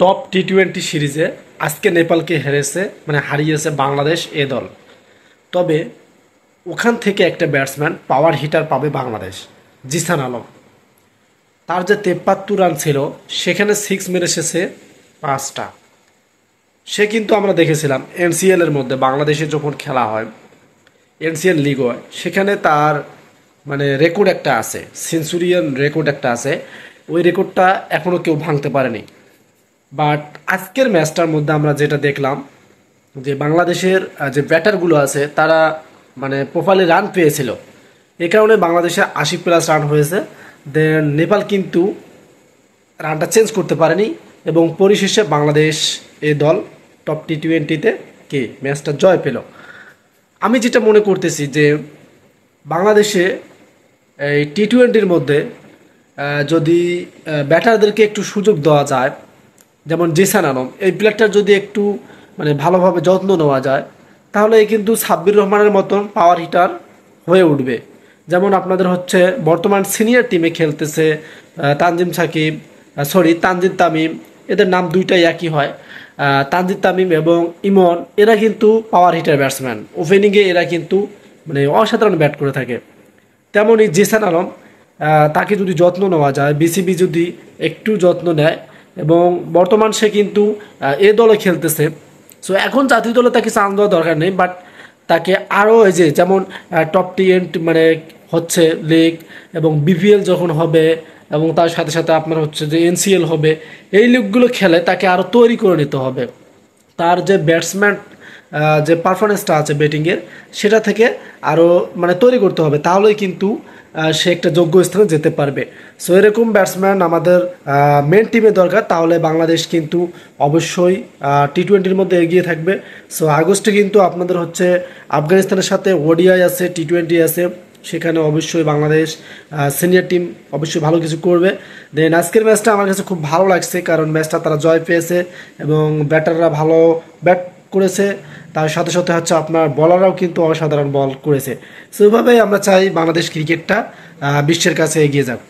Top টি-20 সিরিজে আজকে নেপালকে হেরেছে মানে হারিয়েছে বাংলাদেশ এ দল। তবে ওখান থেকে একটা ব্যাটসম্যান পাওয়ার হিটার পাবে বাংলাদেশ, জিসান আলম। তার যে 73 রান ছিল সেখানে সিক্স মেরে এসেছে 5টা। সে কিন্তু আমরা দেখেছিলাম এনসিএল এর মধ্যে বাংলাদেশে যখন খেলা হয়, এনসিএল লিগ হয়, সেখানে তার মানে রেকর্ড একটা আছে, সেঞ্চুরিয়ান রেকর্ড একটা আছে। ওই রেকর্ডটা এখনও কেউ ভাঙতে পারেনি। বাট আজকের ম্যাচটার মধ্যে আমরা যেটা দেখলাম যে বাংলাদেশের যে ব্যাটারগুলো আছে তারা মানে প্রপারলি রান পেয়েছিল, এ কারণে বাংলাদেশে 80+ রান হয়েছে। দেন নেপাল কিন্তু রানটা চেঞ্জ করতে পারেনি এবং পরিশেষে বাংলাদেশ এই দল টপ টি-20তে কে ম্যাচটা জয় পেল। আমি যেটা মনে করতেছি যে বাংলাদেশে এই টি-20-র মধ্যে যদি ব্যাটারদেরকে একটু সুযোগ দেওয়া যায়, যেমন জিসান আলম এই প্লেয়ারটার যদি একটু মানে ভালোভাবে যত্ন নেওয়া যায়, তাহলে কিন্তু সাব্বির রহমানের মতন পাওয়ার হিটার হয়ে উঠবে। যেমন আপনাদের হচ্ছে বর্তমান সিনিয়র টিমে খেলতেছে তানজিম সাকিব, তানজিদ তামিম, এদের নাম দুইটাই একই হয়। তানজিদ তামিম এবং ইমন এরা কিন্তু পাওয়ার হিটার ব্যাটসম্যান, ওপেনিংয়ে এরা কিন্তু মানে অসাধারণ ব্যাট করে থাকে। তেমনই জিসান আলম, তাকে যদি যত্ন নেওয়া যায়, বিসিবি যদি একটু যত্ন নেয়, এবং বর্তমান সে কিন্তু এ দলে খেলতেছে। সো এখন জাতীয় দলে তাকে চান্স দেওয়ার দরকার নেই, বাট তাকে আরও এই যে যেমন টপ টি মানে হচ্ছে লিগ এবং বিপিএল যখন হবে এবং তার সাথে সাথে আপনার হচ্ছে যে এনসিএল হবে, এই লিগগুলো খেলে তাকে আরও তৈরি করে নিতে হবে। তার যে ব্যাটসম্যান যে পারফরমেন্সটা আছে ব্যাটিংয়ের, সেটা থেকে আরও মানে তৈরি করতে হবে, তাহলেই কিন্তু সে একটা যোগ্য স্থানে যেতে পারবে। সো এরকম ব্যাটসম্যান আমাদের মেন টিমে দরকার, তাহলে বাংলাদেশ কিন্তু অবশ্যই টি-20-র মধ্যে এগিয়ে থাকবে। সো আগস্টে কিন্তু আপনাদের হচ্ছে আফগানিস্তানের সাথে ওডিআই আছে, টি-20 আছে, সেখানে অবশ্যই বাংলাদেশ সিনিয়র টিম অবশ্যই ভালো কিছু করবে। দেন আজকের ম্যাচটা আমার কাছে খুব ভালো লাগছে, কারণ ম্যাচটা তারা জয় পেয়েছে এবং ব্যাটাররা ভালো ব্যাট করেছে, তার সাথে সাথে হচ্ছে আপনার বলাররাও কিন্তু অসাধারণ বল করেছে। সো এভাবেই আমরা চাই বাংলাদেশ ক্রিকেটটা বিশ্বের কাছে এগিয়ে যাক।